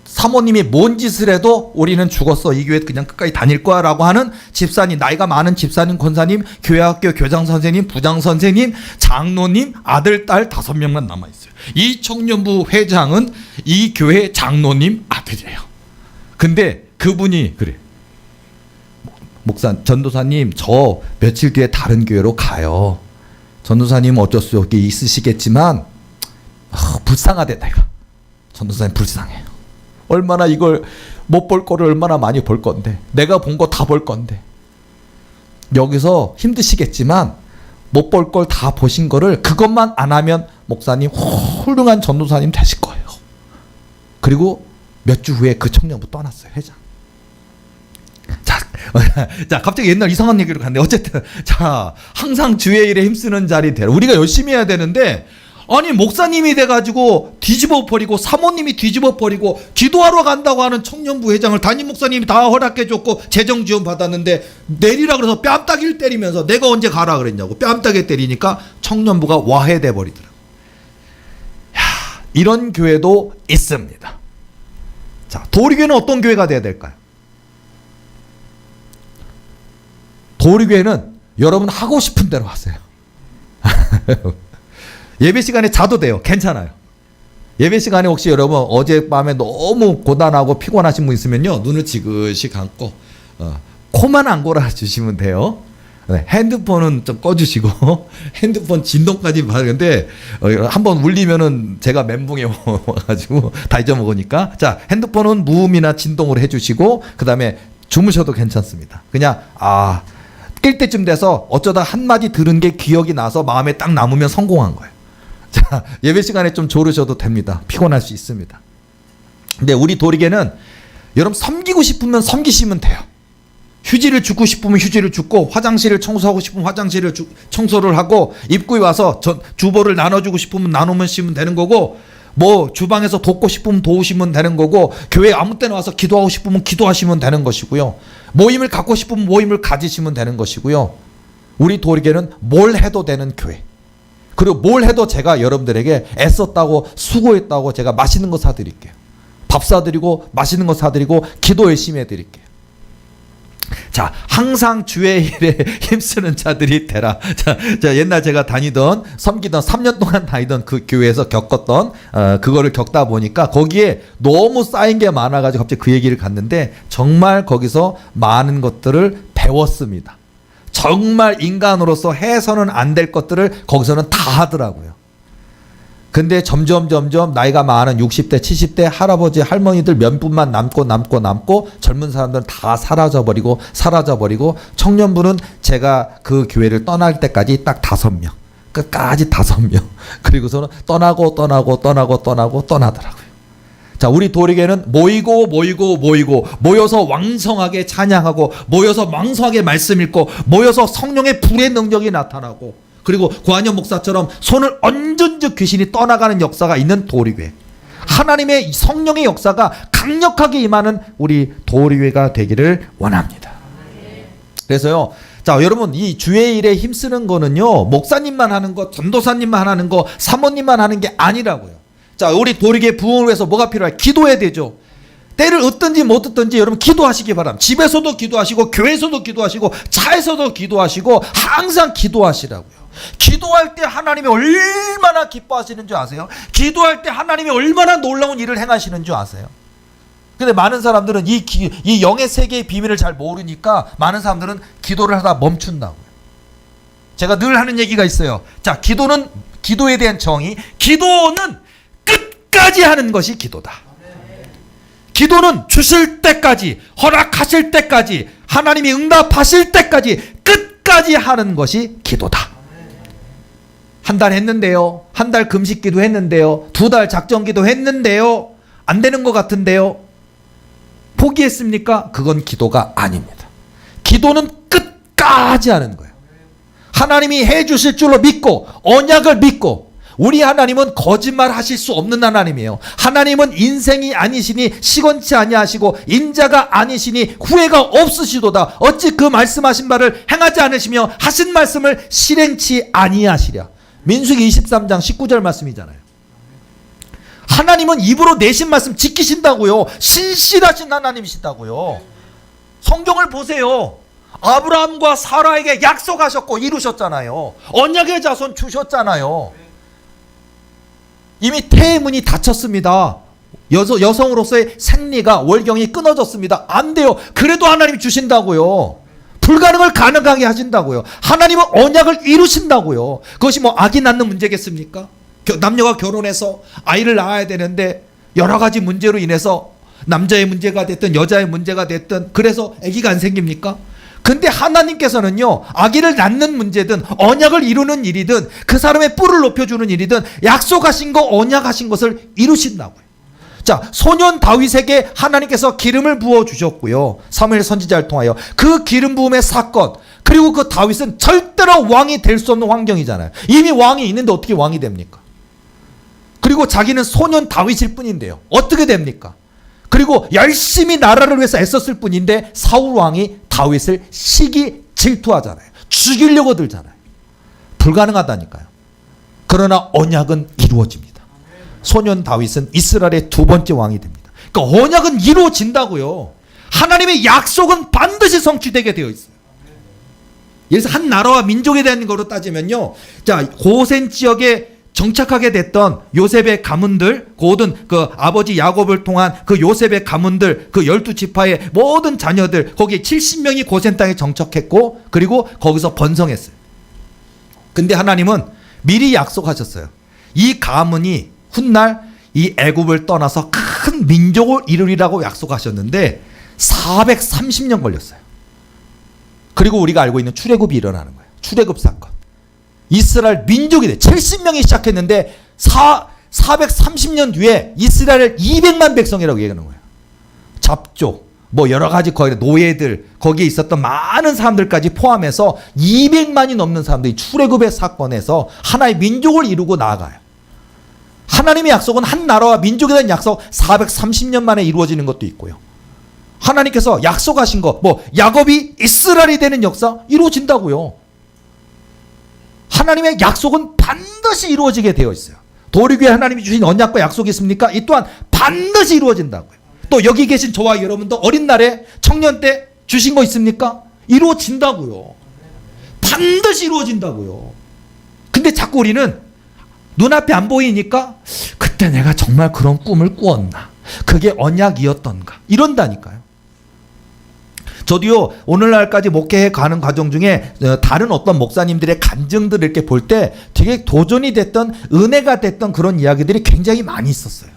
사모님이 뭔 짓을 해도 우리는 죽었어. 이 교회 그냥 끝까지 다닐 거야 라고 하는 집사님, 나이가 많은 집사님, 권사님, 교회학교 교장 선생님, 부장 선생님, 장로님, 아들, 딸 5명만 남아있어요. 이 청년부 회장은 이 교회 장로님 아들이에요. 근데 그분이 그래. 전도사님 저 며칠 뒤에 다른 교회로 가요. 전도사님 어쩔 수 없게 있으시겠지만 불쌍하대 내가. 전도사님 불쌍해요. 얼마나 이걸 못 볼 거를 얼마나 많이 볼 건데 내가 본 거 다 볼 건데 여기서 힘드시겠지만 못 볼 걸 다 보신 거를 그것만 안 하면 목사님 훌륭한 전도사님 되실 거예요. 그리고 몇 주 후에 그 청년부 떠났어요. 회장. 자, 갑자기 옛날 이상한 얘기로 갔는데 어쨌든 자, 항상 주의 일에 힘쓰는 자리 되라. 우리가 열심히 해야 되는데 아니 목사님이 돼가지고 뒤집어 버리고 사모님이 뒤집어 버리고 기도하러 간다고 하는 청년부 회장을 담임 목사님이 다 허락해줬고 재정 지원 받았는데 내리라 그래서 뺨따기를 때리면서 내가 언제 가라 그랬냐고 뺨따기 때리니까 청년부가 와해돼 버리더라. 이런 교회도 있습니다. 자, 도리교회는 어떤 교회가 돼야 될까요? 도리교회는 여러분 하고 싶은 대로 하세요. 예배 시간에 자도 돼요. 괜찮아요. 예배 시간에 혹시 여러분 어젯밤에 너무 고단하고 피곤하신 분 있으면요. 눈을 지그시 감고 코만 안 골아주시면 돼요. 네, 핸드폰은 좀 꺼주시고 핸드폰 진동까지 받는데 한번 울리면은 제가 멘붕에 와가지고 다 잊어먹으니까 자 핸드폰은 무음이나 진동으로 해주시고 그 다음에 주무셔도 괜찮습니다. 그냥 깰 때쯤 돼서 어쩌다 한마디 들은 게 기억이 나서 마음에 딱 남으면 성공한 거예요. 자, 예배 시간에 좀 졸으셔도 됩니다. 피곤할 수 있습니다. 근데 우리 도리교는 여러분 섬기고 싶으면 섬기시면 돼요. 휴지를 줍고 싶으면 휴지를 줍고 화장실을 청소하고 싶으면 화장실을 청소를 하고 입구에 와서 주보를 나눠주고 싶으면 나누시면 되는 거고 뭐 주방에서 돕고 싶으면 도우시면 되는 거고 교회 아무 때나 와서 기도하고 싶으면 기도하시면 되는 것이고요. 모임을 갖고 싶으면 모임을 가지시면 되는 것이고요. 우리 도리교회는 뭘 해도 되는 교회. 그리고 뭘 해도 제가 여러분들에게 애썼다고 수고했다고 제가 맛있는 거 사드릴게요. 밥 사드리고 맛있는 거 사드리고 기도 열심히 해드릴게요. 자, 항상 주의 일에 힘쓰는 자들이 되라. 자, 옛날 제가 다니던 섬기던 3년 동안 다니던 그 교회에서 겪었던 그거를 겪다 보니까 거기에 너무 쌓인 게 많아가지고 갑자기 그 얘기를 갔는데 정말 거기서 많은 것들을 배웠습니다. 정말 인간으로서 해서는 안 될 것들을 거기서는 다 하더라고요. 근데 점점 나이가 많은 60대 70대 할아버지 할머니들 몇 분만 남고 젊은 사람들은 다 사라져버리고 청년부는 제가 그 교회를 떠날 때까지 딱 5명, 끝까지 5명. 그리고서는 떠나더라고요. 자, 우리 도리교회는 모여서 왕성하게 찬양하고, 모여서 왕성하게 말씀 읽고, 모여서 성령의 불의 능력이 나타나고, 그리고 고한영 목사처럼 손을 얹은 즉 귀신이 떠나가는 역사가 있는 도리교회. 하나님의 성령의 역사가 강력하게 임하는 우리 도리교회가 되기를 원합니다. 그래서요, 자, 여러분, 이 주의 일에 힘쓰는 거는요, 목사님만 하는 거, 전도사님만 하는 거, 사모님만 하는 게 아니라고요. 자, 우리 도리교회 부흥을 위해서 뭐가 필요해? 기도해야 되죠. 때를 얻든지 못 얻든지 여러분 기도하시기 바랍니다. 집에서도 기도하시고, 교회에서도 기도하시고, 차에서도 기도하시고, 항상 기도하시라고요. 기도할 때 하나님이 얼마나 기뻐하시는 줄 아세요? 기도할 때 하나님이 얼마나 놀라운 일을 행하시는 줄 아세요? 근데 많은 사람들은 이 영의 세계의 비밀을 잘 모르니까 많은 사람들은 기도를 하다 멈춘다고요. 제가 늘 하는 얘기가 있어요. 자, 기도에 대한 정의. 기도는 끝까지 하는 것이 기도다. 기도는 주실 때까지, 허락하실 때까지, 하나님이 응답하실 때까지 끝까지 하는 것이 기도다. 한 달 했는데요. 한 달 금식 기도 했는데요. 2달 작정 기도 했는데요. 안 되는 것 같은데요. 포기했습니까? 그건 기도가 아닙니다. 기도는 끝까지 하는 거예요. 하나님이 해 주실 줄로 믿고, 언약을 믿고, 우리 하나님은 거짓말 하실 수 없는 하나님이에요. 하나님은 인생이 아니시니 시건치 아니하시고 인자가 아니시니 후회가 없으시도다. 어찌 그 말씀하신 바를 행하지 않으시며 하신 말씀을 실행치 아니하시랴. 민수기 23장 19절 말씀이잖아요. 하나님은 입으로 내신 말씀 지키신다고요. 신실하신 하나님이시다고요. 성경을 보세요. 아브라함과 사라에게 약속하셨고 이루셨잖아요. 언약의 자손 주셨잖아요. 이미 태의 문이 닫혔습니다. 여성으로서의 생리가, 월경이 끊어졌습니다. 안 돼요. 그래도 하나님이 주신다고요. 불가능을 가능하게 하신다고요. 하나님은 언약을 이루신다고요. 그것이 뭐 아기 낳는 문제겠습니까? 남녀가 결혼해서 아이를 낳아야 되는데 여러 가지 문제로 인해서 남자의 문제가 됐든 여자의 문제가 됐든 그래서 아기가 안 생깁니까? 근데 하나님께서는요, 아기를 낳는 문제든 언약을 이루는 일이든 그 사람의 뿔을 높여주는 일이든 약속하신 거, 언약하신 것을 이루신다고요. 자, 소년 다윗에게 하나님께서 기름을 부어주셨고요. 사무엘 선지자를 통하여 그 기름 부음의 사건, 그리고 그 다윗은 절대로 왕이 될 수 없는 환경이잖아요. 이미 왕이 있는데 어떻게 왕이 됩니까? 그리고 자기는 소년 다윗일 뿐인데요. 어떻게 됩니까? 그리고 열심히 나라를 위해서 애썼을 뿐인데 사울 왕이 다윗을 시기 질투하잖아요. 죽이려고 들잖아요. 불가능하다니까요. 그러나 언약은 이루어집니다. 소년 다윗은 이스라엘의 2번째 왕이 됩니다. 그러니까 언약은 이루어진다고요. 하나님의 약속은 반드시 성취되게 되어 있어요. 예를 들어서 한 나라와 민족에 대한 거로 따지면요, 자, 고센 지역에 정착하게 됐던 요셉의 가문들, 고든 그 아버지 야곱을 통한 그 요셉의 가문들, 그 12지파의 모든 자녀들, 거기에 70명이 고센 땅에 정착했고, 그리고 거기서 번성했어요. 근데 하나님은 미리 약속하셨어요. 이 가문이 훗날 이 애굽을 떠나서 큰 민족을 이루리라고 약속하셨는데 430년 걸렸어요. 그리고 우리가 알고 있는 출애굽이 일어나는 거예요. 출애굽 사건. 이스라엘 민족이 돼. 70명이 시작했는데 430년 뒤에 이스라엘 200만 백성이라고 얘기하는 거예요. 잡족, 뭐 여러 가지 거기 노예들, 거기에 있었던 많은 사람들까지 포함해서 200만이 넘는 사람들이 출애굽의 사건에서 하나의 민족을 이루고 나아가요. 하나님의 약속은 한 나라와 민족에 대한 약속 430년 만에 이루어지는 것도 있고요. 하나님께서 약속하신 거, 뭐 야곱이 이스라엘이 되는 역사 이루어진다고요. 하나님의 약속은 반드시 이루어지게 되어 있어요. 도리교회 하나님이 주신 언약과 약속이 있습니까? 이 또한 반드시 이루어진다고요. 또 여기 계신 저와 여러분도 어린 날에 청년 때 주신 거 있습니까? 이루어진다고요. 반드시 이루어진다고요. 근데 자꾸 우리는 눈앞에 안 보이니까 그때 내가 정말 그런 꿈을 꾸었나? 그게 언약이었던가? 이런다니까요. 저도요, 오늘날까지 목회해 가는 과정 중에 다른 어떤 목사님들의 간증들을 이렇게 볼 때 되게 도전이 됐던, 은혜가 됐던 그런 이야기들이 굉장히 많이 있었어요.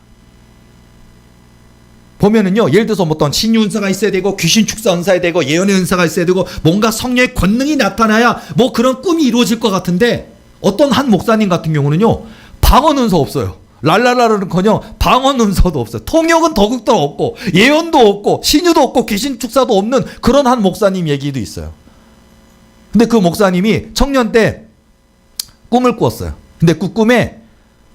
보면은요, 예를 들어서 어떤 신유 은사가 있어야 되고, 귀신 축사 은사가 되고, 예언의 은사가 있어야 되고, 뭔가 성령의 권능이 나타나야 뭐 그런 꿈이 이루어질 것 같은데, 어떤 한 목사님 같은 경우는요, 방언 은사 없어요. 랄랄라르는커녕 방언 은사도 없어요. 통역은 더욱더 없고, 예언도 없고, 신유도 없고, 귀신 축사도 없는 그런 한 목사님 얘기도 있어요. 근데 그 목사님이 청년 때 꿈을 꾸었어요. 근데 그 꿈에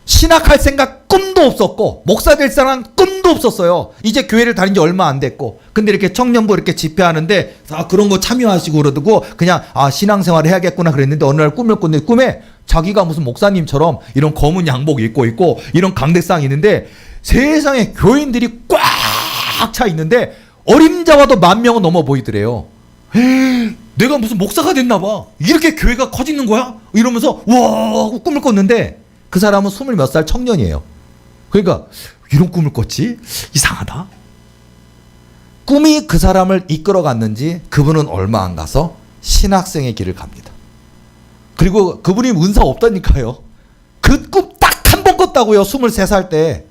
신학할 생각 꿈도 없었고, 목사 될 사람 꿈도 없었어요. 이제 교회를 다닌 지 얼마 안 됐고, 근데 이렇게 청년부 이렇게 집회하는데 그런 거 참여하시고 그러고 그냥 신앙생활을 해야겠구나 그랬는데, 어느 날 꿈을 꿨는데 꿈에 자기가 무슨 목사님처럼 이런 검은 양복 입고 있고 이런 강대상이 있는데, 세상에 교인들이 꽉 차 있는데 어림잡아도 10,000명은 넘어 보이더래요. 내가 무슨 목사가 됐나 봐. 이렇게 교회가 커지는 거야? 이러면서 와 꿈을 꿨는데, 그 사람은 20 몇 살 청년이에요. 그러니까 이런 꿈을 꿨지? 이상하다. 꿈이 그 사람을 이끌어갔는지 그분은 얼마 안 가서 신학생의 길을 갑니다. 그리고 그분이 은사 없다니까요. 그 꿈 딱 한 번 꿨다고요. 23살 때.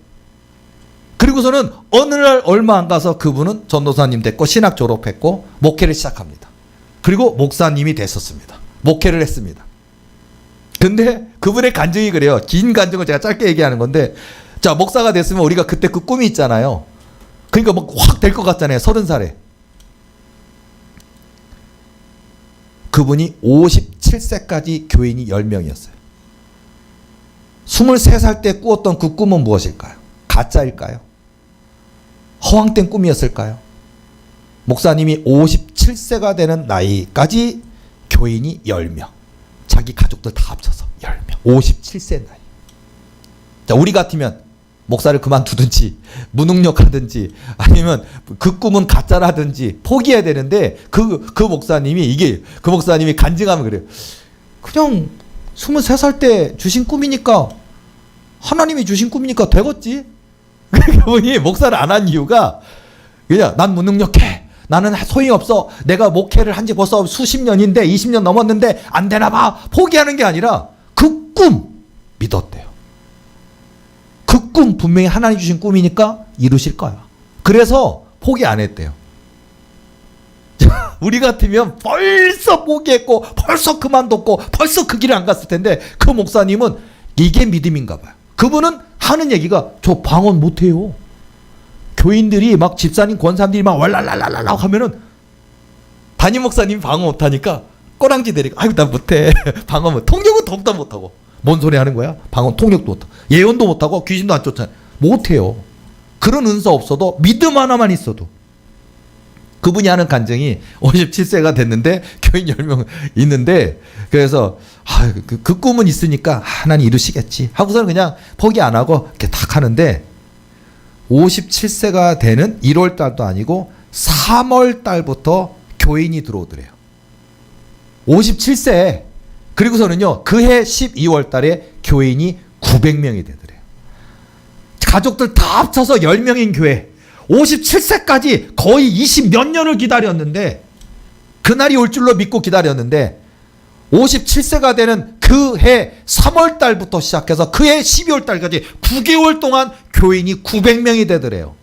그리고서는 어느 날 얼마 안 가서 그분은 전도사님 됐고 신학 졸업했고 목회를 시작합니다. 그리고 목사님이 됐었습니다. 목회를 했습니다. 근데 그분의 간증이 그래요. 긴 간증을 제가 짧게 얘기하는 건데, 자, 목사가 됐으면 우리가 그때 그 꿈이 있잖아요. 그러니까 뭐 확 될 것 같잖아요. 30살에. 그분이 57세까지 교인이 10명이었어요. 23살 때 꾸었던 그 꿈은 무엇일까요? 가짜일까요? 허황된 꿈이었을까요? 목사님이 57세가 되는 나이까지 교인이 10명. 자기 가족들 다 합쳐서 10명. 57세 나이. 자, 우리 같으면 목사를 그만두든지 무능력하든지 아니면 그 꿈은 가짜라든지 포기해야 되는데, 그 목사님이 간증하면 그래요. 그냥 23살 때 주신 꿈이니까, 하나님이 주신 꿈이니까 되겠지. 그분이 목사를 안 한 이유가 그냥 난 무능력해. 나는 소용없어. 내가 목회를 한 지 벌써 수십 년인데 20년 넘었는데 안 되나 봐. 포기하는 게 아니라 그 꿈 믿었대요. 그 꿈 분명히 하나님 주신 꿈이니까 이루실 거야. 그래서 포기 안 했대요. 우리 같으면 벌써 포기했고 벌써 그만뒀고 벌써 그 길을 안 갔을 텐데, 그 목사님은 이게 믿음인가 봐요. 그분은 하는 얘기가 저 방언 못해요. 교인들이 막 집사님 권사님들이 막 왈랄랄랄라 하면은 담임 목사님이 방언 못하니까 꼬랑지 내리고, 아이고 나 못해. 방언 못, 통역은 더욱더 못하고. 뭔 소리 하는 거야? 방언 통역도 못하고 예언도 못하고 귀신도 안 쫓아. 못해요. 그런 은사 없어도 믿음 하나만 있어도. 그분이 하는 간증이 57세가 됐는데 교인 10명 있는데, 그래서 그 꿈은 있으니까 하나님 이루시겠지 하고서는 그냥 포기 안 하고 이렇게 탁 하는데, 57세가 되는 1월 달도 아니고 3월 달부터 교인이 들어오더래요. 57세. 그리고서는요, 그해 12월 달에 교인이 900명이 되더래요. 가족들 다 합쳐서 10명인 교회. 57세까지 거의 20 몇 년을 기다렸는데, 그날이 올 줄로 믿고 기다렸는데, 57세가 되는 그해 3월 달부터 시작해서 그해 12월 달까지 9개월 동안 교인이 900명이 되더래요.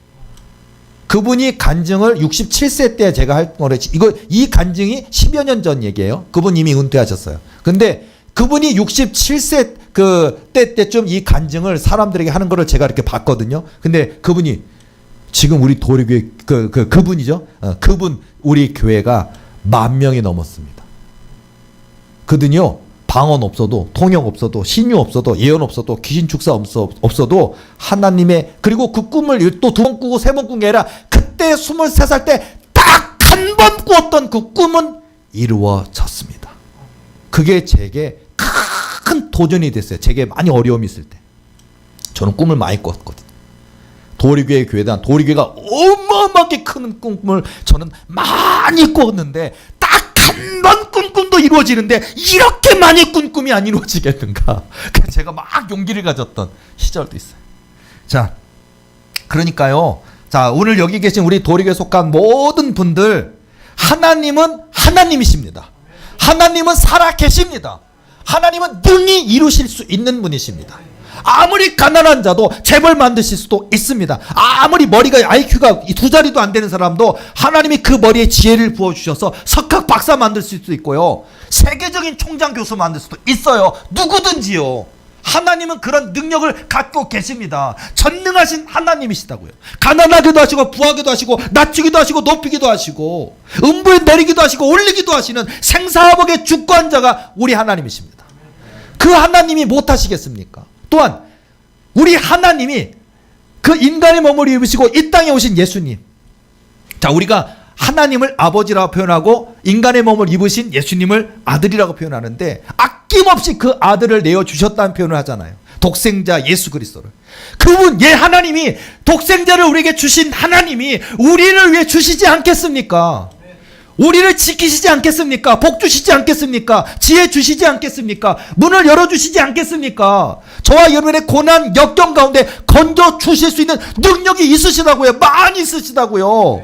그분이 간증을 67세 때 제가 할 거래. 이 간증이 10여 년 전 얘기예요. 그분 이미 은퇴하셨어요. 근데 그분이 67세 때쯤 이 간증을 사람들에게 하는 거를 제가 이렇게 봤거든요. 근데 그분이 지금 우리 도리교회 그분이죠. 그분 우리 교회가 10,000명이 넘었습니다. 그든요, 방언 없어도, 통역 없어도, 신유 없어도, 예언 없어도, 귀신 축사 없어도 하나님의, 그리고 그 꿈을 또 2번 꾸고 3번 꾼 게 아니라 그때 23살 때 딱 한 번 꾸었던 그 꿈은 이루어졌습니다. 그게 제게 도전이 됐어요. 제게 많이 어려움이 있을 때. 저는 꿈을 많이 꿨거든요. 도리교회 교회단, 도리교회가 어마어마하게 큰 꿈을 저는 많이 꿨는데 딱 한 번 꾼 꿈도 이루어지는데 이렇게 많이 꾼 꿈이 안 이루어지겠는가. 그래서 제가 막 용기를 가졌던 시절도 있어요. 자, 그러니까요. 자, 오늘 여기 계신 우리 도리교회에 속한 모든 분들, 하나님은 하나님이십니다. 하나님은 살아 계십니다. 하나님은 능히 이루실 수 있는 분이십니다. 아무리 가난한 자도 재벌 만드실 수도 있습니다. 아무리 머리가 IQ가 2자리도 안 되는 사람도 하나님이 그 머리에 지혜를 부어주셔서 석학 박사 만들 수도 있고요. 세계적인 총장 교수 만들 수도 있어요. 누구든지요. 하나님은 그런 능력을 갖고 계십니다. 전능하신 하나님이시다고요. 가난하기도 하시고 부하기도 하시고 낮추기도 하시고 높이기도 하시고 음부에 내리기도 하시고 올리기도 하시는 생사화복의 주권자가 우리 하나님이십니다. 그 하나님이 못하시겠습니까? 또한 우리 하나님이 그 인간의 몸을 입으시고 이 땅에 오신 예수님, 자, 우리가 하나님을 아버지라고 표현하고 인간의 몸을 입으신 예수님을 아들이라고 표현하는데 아낌없이 그 아들을 내어주셨다는 표현을 하잖아요. 독생자 예수 그리스도를. 그분 하나님이 독생자를 우리에게 주신 하나님이 우리를 위해 주시지 않겠습니까? 우리를 지키시지 않겠습니까? 복 주시지 않겠습니까? 지혜 주시지 않겠습니까? 문을 열어주시지 않겠습니까? 저와 여러분의 고난 역경 가운데 건져 주실 수 있는 능력이 있으시다고요. 많이 있으시다고요.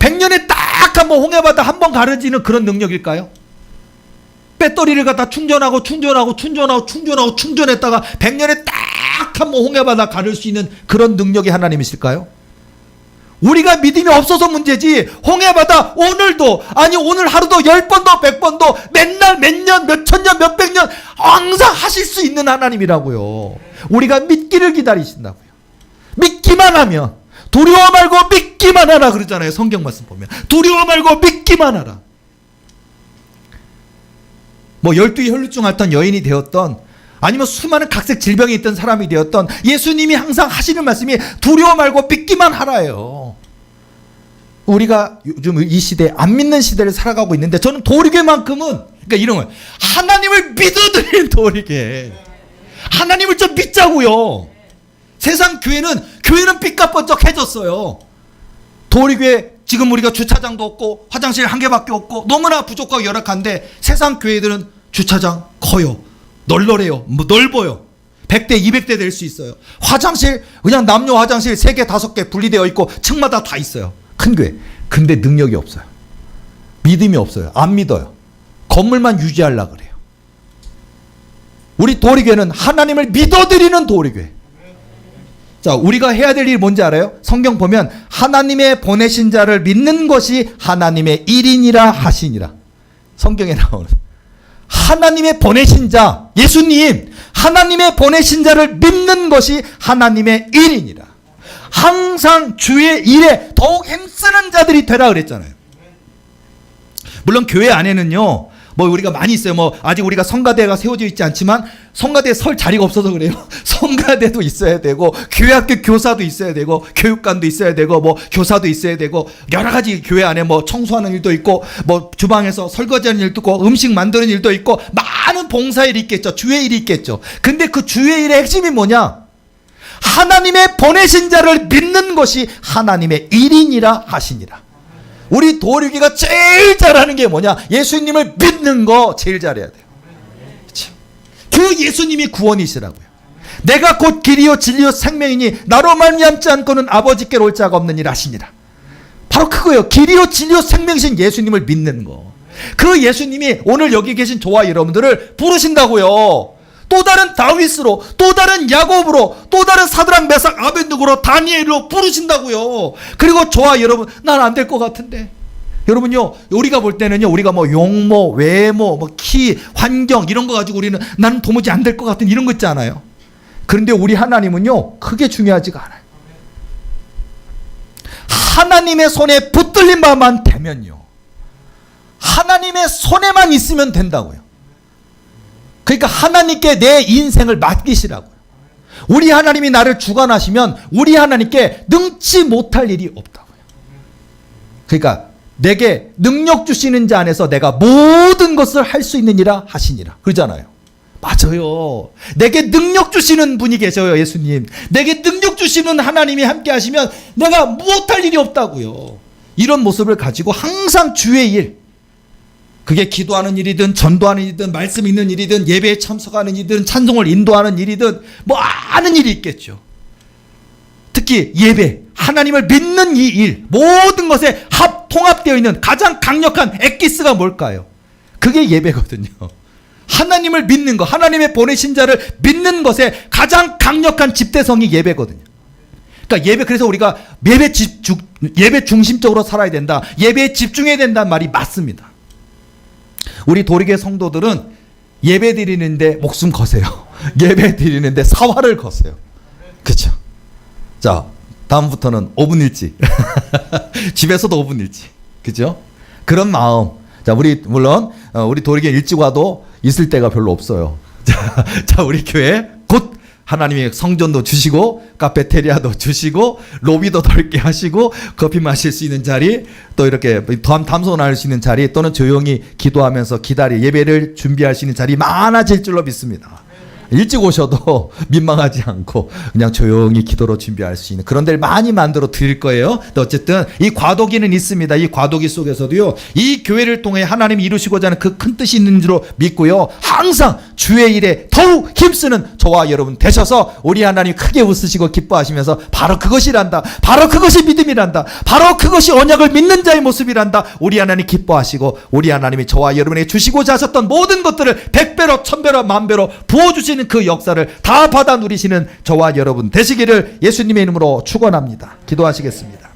100년에 딱 한 번 홍해바다 한 번 가르지는 그런 능력일까요? 배터리를 갖다 충전하고 충전했다가 100년에 딱 한 번 홍해바다 가를 수 있는 그런 능력이 하나님이실까요? 우리가 믿음이 없어서 문제지 홍해바다 오늘도, 아니 오늘 하루도 10번도 100번도 맨날 몇년 몇천년 몇백년 항상 하실 수 있는 하나님이라고요. 우리가 믿기를 기다리신다고요. 믿기만 하면, 두려워 말고 믿기만 하라 그러잖아요. 성경 말씀 보면 두려워 말고 믿기만 하라. 뭐 12의 혈루증 앓던 여인이 되었던, 아니면 수많은 각색 질병이 있던 사람이 되었던, 예수님이 항상 하시는 말씀이 두려워 말고 믿기만 하라예요. 우리가 요즘 이 시대, 안 믿는 시대를 살아가고 있는데 저는 도리교만큼은, 그러니까 이런 거예요. 하나님을 믿어드리는 도리교. 하나님을 좀 믿자고요. 세상 교회는 삐까뻔쩍해졌어요. 도리교회 지금 우리가 주차장도 없고 화장실 한 개밖에 없고 너무나 부족하고 열악한데 세상 교회들은 주차장 커요. 널널해요. 뭐 넓어요. 100대 200대 될 수 있어요. 화장실 그냥 남녀 화장실 3개 5개 분리되어 있고 층마다 다 있어요. 큰 교회. 근데 능력이 없어요. 믿음이 없어요. 안 믿어요. 건물만 유지하려고 그래요. 우리 도리교회는 하나님을 믿어드리는 도리교회. 자, 우리가 해야 될 일이 뭔지 알아요? 성경 보면 하나님의 보내신 자를 믿는 것이 하나님의 일이니라 하시니라. 성경에 나오는 하나님의 보내신 자, 예수님, 하나님의 보내신 자를 믿는 것이 하나님의 일이니라. 항상 주의 일에 더욱 힘쓰는 자들이 되라 그랬잖아요. 물론 교회 안에는요, 뭐 우리가 많이 있어요. 뭐 아직 우리가 성가대가 세워져 있지 않지만 성가대에 설 자리가 없어서 그래요. 성가대도 있어야 되고 교회학교 교사도 있어야 되고 교육관도 있어야 되고 뭐 교사도 있어야 되고 여러 가지 교회 안에 뭐 청소하는 일도 있고 뭐 주방에서 설거지하는 일도 있고 음식 만드는 일도 있고 많은 봉사일이 있겠죠. 주의 일이 있겠죠. 근데 그 주의 일의 핵심이 뭐냐? 하나님의 보내신 자를 믿는 것이 하나님의 일이니라 하시니라. 우리 도리교가 제일 잘하는 게 뭐냐? 예수님을 믿는 거 제일 잘해야 돼요. 그 예수님이 구원이시라고요. 내가 곧 길이요 진리요 생명이니 나로 말미암지 않고는 아버지께로 올 자가 없느니라 하시니라. 바로 그거예요. 길이요 진리요 생명이신 예수님을 믿는 거. 그 예수님이 오늘 여기 계신 저와 여러분들을 부르신다고요. 또 다른 다윗으로, 또 다른 야곱으로, 또 다른 사드락 메삭 아벤누고로 다니엘로 부르신다고요. 그리고 저와 여러분, 난 안 될 것 같은데. 여러분요, 우리가 볼 때는요, 우리가 뭐 용모, 외모, 뭐 키, 환경 이런 거 가지고 우리는 나는 도무지 안 될 것 같은 이런 거 있잖아요. 그런데 우리 하나님은요, 크게 중요하지가 않아요. 하나님의 손에 붙들린 바만 되면요, 하나님의 손에만 있으면 된다고요. 그러니까 하나님께 내 인생을 맡기시라고요. 우리 하나님이 나를 주관하시면 우리 하나님께 능치 못할 일이 없다고요. 그러니까 내게 능력 주시는 자 안에서 내가 모든 것을 할 수 있느니라 하시니라. 그러잖아요. 맞아요. 내게 능력 주시는 분이 계셔요, 예수님. 내게 능력 주시는 하나님이 함께 하시면 내가 못할 일이 없다고요. 이런 모습을 가지고 항상 주의 일, 그게 기도하는 일이든 전도하는 일이든 말씀 읽는 일이든 예배에 참석하는 일이든 찬송을 인도하는 일이든 많은 일이 있겠죠. 특히 예배, 하나님을 믿는 이 일, 모든 것에 통합되어 있는 가장 강력한 엑기스가 뭘까요? 그게 예배거든요. 하나님을 믿는 것, 하나님의 보내신 자를 믿는 것에 가장 강력한 집대성이 예배거든요. 그러니까 예배, 그래서 우리가 예배 중심적으로 살아야 된다, 예배에 집중해야 된다는 말이 맞습니다. 우리 도리교회 성도들은 예배 드리는데 목숨 거세요. 예배 드리는데 사활을 거세요. 그렇죠? 자, 다음부터는 5분 일찍. 집에서도 5분 일찍. 그죠? 그런 마음. 자, 물론 우리 도리교회 일찍 와도 있을 때가 별로 없어요. 자, 우리 교회 곧 하나님이 성전도 주시고 카페테리아도 주시고 로비도 넓게 하시고 커피 마실 수 있는 자리, 또 이렇게 담소할 수 있는 자리, 또는 조용히 기도하면서 예배를 준비할 수 있는 자리 많아질 줄로 믿습니다. 일찍 오셔도 민망하지 않고 그냥 조용히 기도로 준비할 수 있는 그런 데를 많이 만들어 드릴 거예요. 어쨌든 이 과도기는 있습니다. 이 과도기 속에서도요, 이 교회를 통해 하나님이 이루시고자 하는 그 큰 뜻이 있는 줄로 믿고요, 항상 주의 일에 더욱 힘쓰는 저와 여러분 되셔서 우리 하나님 크게 웃으시고 기뻐하시면서 바로 그것이란다, 바로 그것이 믿음이란다, 바로 그것이 언약을 믿는 자의 모습이란다, 우리 하나님 기뻐하시고 우리 하나님이 저와 여러분에게 주시고자 하셨던 모든 것들을 100배로 1000배로 10,000배로 부어주시는 그 역사를 다 받아 누리시는 저와 여러분 되시기를 예수님의 이름으로 축원합니다. 기도하시겠습니다.